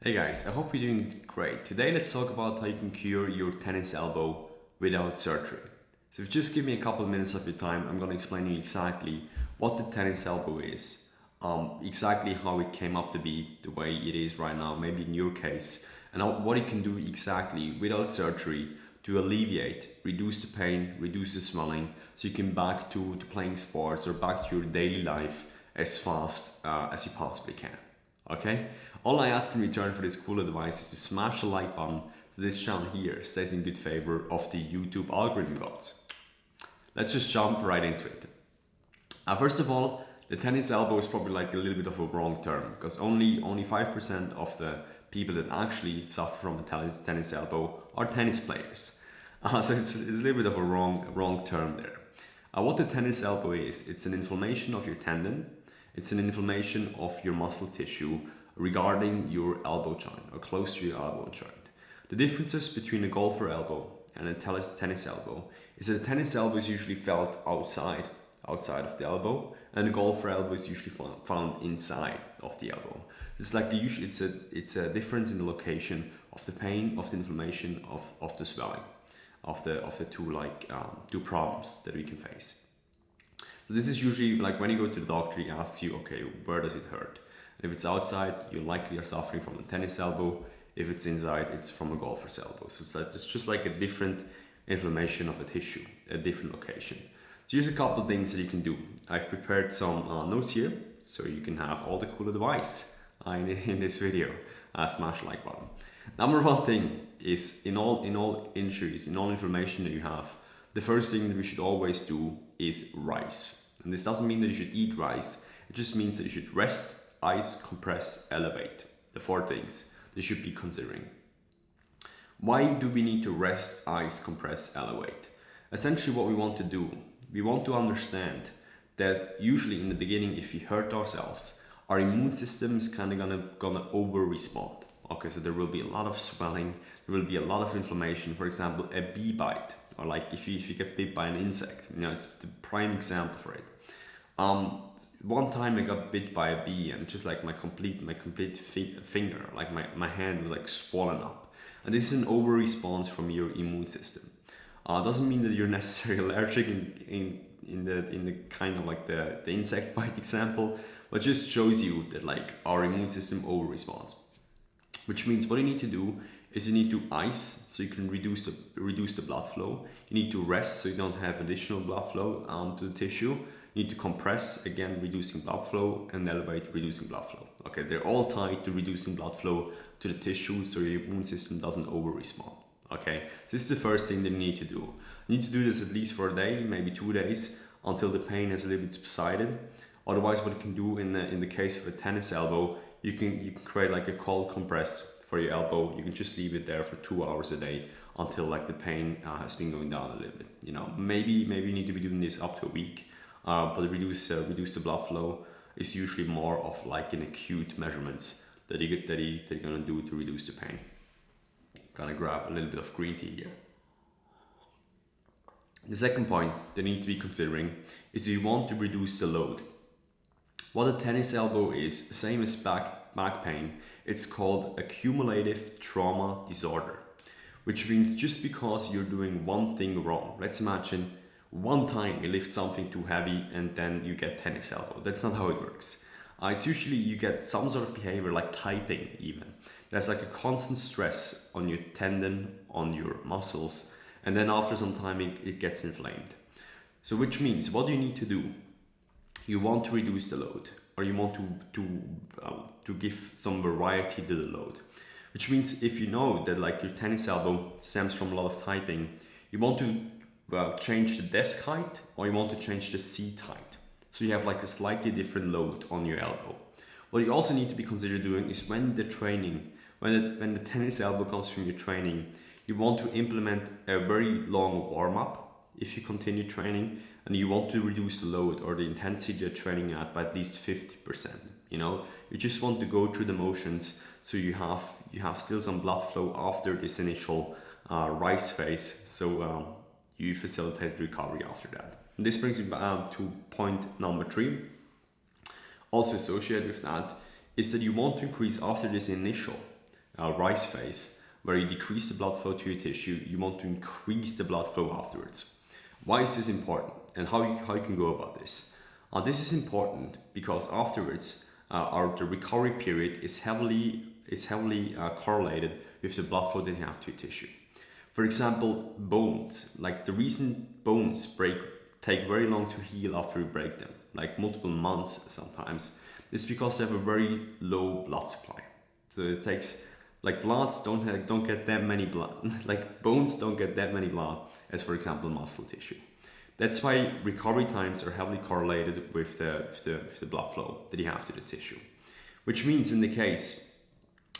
Hey guys, I hope you're doing great. Today let's talk about how you can cure your tennis elbow without surgery. So if you just give me a couple of minutes of your time, I'm going to explain you exactly what the tennis elbow is, exactly how it came up to be the way it is right now, maybe in your case, and what you can do exactly without surgery to alleviate, reduce the pain, reduce the swelling, so you can back to playing sports or back to your daily life as fast as you possibly can. Okay? All I ask in return for this cool advice is to smash the like button so this channel here stays in good favor of the YouTube algorithm gods. Let's just jump right into it. First of all, the tennis elbow is probably like a little bit of a wrong term because only 5% of the people that actually suffer from a tennis elbow are tennis players. So it's a little bit of a wrong term there. What the tennis elbow is, it's an inflammation of your tendon. It's an inflammation of your muscle tissue regarding your elbow joint or close to your elbow joint. The differences between a golfer elbow and a tennis elbow is that a tennis elbow is usually felt outside of the elbow, and a golfer elbow is usually found inside of the elbow. It's like it's a difference in the location of the pain, of the inflammation, of the swelling, of the two problems that we can face. So this is usually like when you go to the doctor, he asks you, okay, where does it hurt? And if it's outside, you likely are suffering from a tennis elbow. If it's inside, it's from a golfer's elbow. So it's just like a different inflammation of a tissue, a different location. So here's a couple of things that you can do. I've prepared some notes here, so you can have all the cool advice in this video. Smash the like button. Number one thing is in all injuries, in all inflammation that you have, the first thing that we should always do is rise. And this doesn't mean that you should eat rice. It just means that you should rest, ice, compress, elevate. The four things that you should be considering. Why do we need to rest, ice, compress, elevate? Essentially what we want to do, we want to understand that usually in the beginning, if we hurt ourselves, our immune system is kind of gonna over respond. Okay, so there will be a lot of swelling, there will be a lot of inflammation. For example, a bee bite, or like if you get bit by an insect, it's the prime example for it. One time I got bit by a bee, and just like my complete finger, like my hand was like swollen up. And this is an over response from your immune system. Doesn't mean that you're necessarily allergic in the kind of like the insect bite example, but just shows you that like our immune system over responds. Which means what you need to do is you need to ice so you can reduce the blood flow. You need to rest so you don't have additional blood flow to the tissue. You need to compress, again reducing blood flow, and elevate, reducing blood flow. Okay, they're all tied to reducing blood flow to the tissue so your immune system doesn't over respond. Okay, so this is the first thing that you need to do. You need to do this at least for a day, maybe 2 days, until the pain has a little bit subsided. Otherwise, what you can do in the case of a tennis elbow, you can create like a cold compress for your elbow. You can just leave it there for 2 hours a day until like the pain has been going down a little bit. Maybe you need to be doing this up to a week, but reduce the blood flow is usually more of like an acute measurements that you're gonna do to reduce the pain. Gonna grab a little bit of green tea here. The second point that you need to be considering is you want to reduce the load. What a tennis elbow is, same as back pain, it's called accumulative trauma disorder, which means just because you're doing one thing wrong, let's imagine one time you lift something too heavy and then you get tennis elbow. That's not how it works. It's usually you get some sort of behavior like typing even. There's like a constant stress on your tendon, on your muscles, and then after some time it gets inflamed. So which means what do you need to do? You want to reduce the load, or you want to give some variety to the load. Which means if you know that like your tennis elbow stems from a lot of typing, you want to change the desk height, or you want to change the seat height. So you have like a slightly different load on your elbow. What you also need to be considered doing is when the tennis elbow comes from your training, you want to implement a very long warm-up if you continue training, and you want to reduce the load or the intensity you're training at by at least 50%. You just want to go through the motions so you have still some blood flow after this initial rise phase, so you facilitate recovery after that. And this brings me to point number 3. Also associated with that is that you want to increase after this initial rise phase, where you decrease the blood flow to your tissue, you want to increase the blood flow afterwards. Why is this important, and how you can go about this? This is important because afterwards, the recovery period is heavily correlated with the blood flow that you have to your tissue. For example, bones, like the reason bones take very long to heal after you break them, like multiple months sometimes, it's because they have a very low blood supply. So it takes, like bloods don't get that many blood, like bones don't get that many blood as, for example, muscle tissue. That's why recovery times are heavily correlated with the blood flow that you have to the tissue. Which means in the case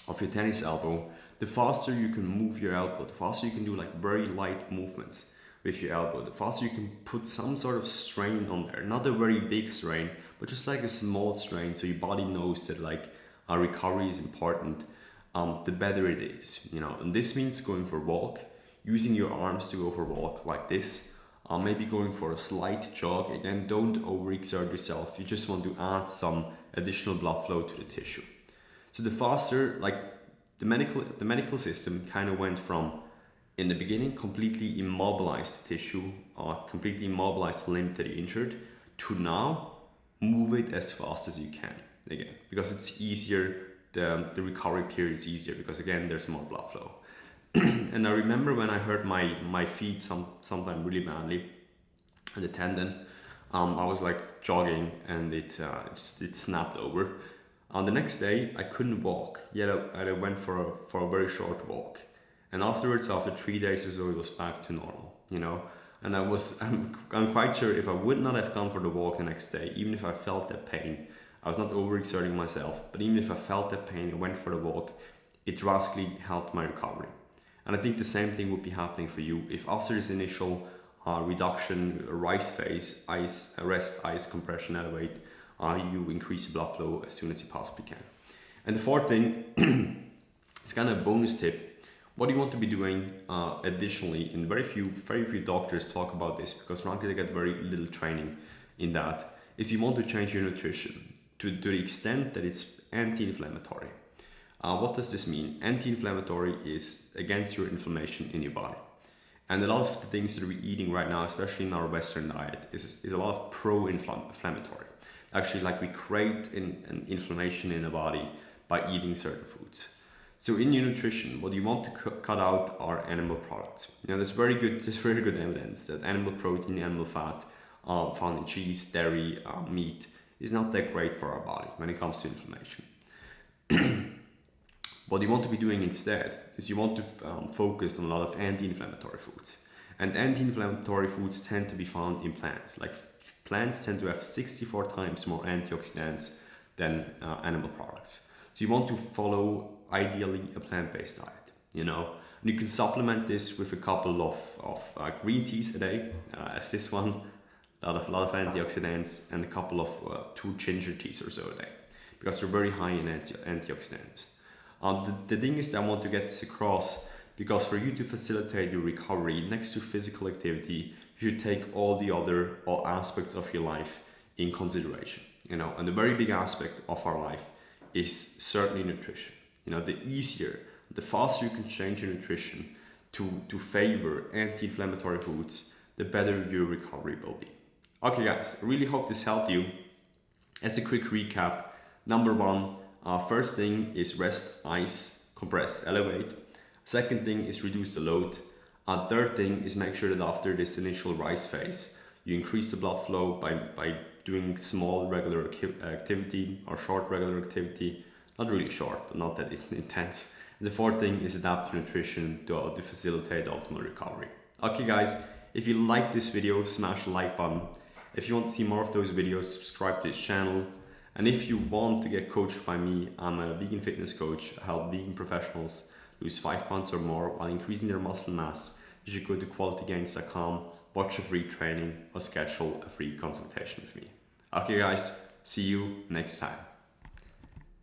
of your tennis elbow, the faster you can move your elbow, the faster you can do like very light movements with your elbow, the faster you can put some sort of strain on there. Not a very big strain, but just like a small strain, so your body knows that like recovery is important, the better it is, you know. And this means going for a walk, using your arms to go for a walk like this, maybe going for a slight jog. Again, don't overexert yourself. You just want to add some additional blood flow to the tissue. So the faster, like the medical system kind of went from, in the beginning, completely immobilized tissue or completely immobilized limb that you injured, to now move it as fast as you can, again, because it's easier, the recovery period is easier because again there's more blood flow. And I remember when I hurt my feet sometime really badly, the tendon, I was like jogging and it snapped over. The next day I couldn't walk, yet I went for a very short walk, and afterwards, after 3 days or so, it was back to normal, you know. And I'm quite sure if I would not have gone for the walk the next day, even if I felt that pain, I was not overexerting myself, but even if I felt that pain and went for the walk, it drastically helped my recovery. And I think the same thing would be happening for you if after this initial reduction, rise phase, rest, ice, compression, elevate, you increase the blood flow as soon as you possibly can. And the fourth thing, it's kind of a bonus tip. What you want to be doing additionally, and very few doctors talk about this because frankly they get very little training in that, is you want to change your nutrition to the extent that it's anti-inflammatory. What does this mean? Anti-inflammatory is against your inflammation in your body. And a lot of the things that we're eating right now, especially in our Western diet, is a lot of pro-inflammatory. Actually, like we create an inflammation in the body by eating certain foods. So in your nutrition, what you want to cut out are animal products. You know, there's very good evidence that animal protein, animal fat found in cheese, dairy, meat is not that great for our body when it comes to inflammation. What you want to be doing instead is you want to focus on a lot of anti-inflammatory foods. And anti-inflammatory foods tend to be found in plants. Like plants tend to have 64 times more antioxidants than animal products. So you want to follow ideally a plant-based diet, you know. And you can supplement this with a couple of green teas a day, as this one, a lot of antioxidants, and a couple of 2 ginger teas or so a day, because they're very high in antioxidants. The thing is that I want to get this across because for you to facilitate your recovery, next to physical activity, you should take all the other aspects of your life in consideration, you know. And a very big aspect of our life is certainly nutrition. You know, the faster you can change your nutrition to favor anti-inflammatory foods, the better your recovery will be. Okay guys, I really hope this helped you. As a quick recap, number 1, first thing is rest, ice, compress, elevate. Second thing is reduce the load. Third thing is make sure that after this initial rise phase, you increase the blood flow by doing small regular activity or short regular activity. Not really short, but not that intense. And the fourth thing is adapt your nutrition to facilitate optimal recovery. Okay guys, if you like this video, smash the like button. If you want to see more of those videos, subscribe to this channel. And if you want to get coached by me, I'm a vegan fitness coach. I help vegan professionals lose 5 pounds or more while increasing their muscle mass. You should go to qualitygains.com, watch a free training, or schedule a free consultation with me. Okay guys, see you next time.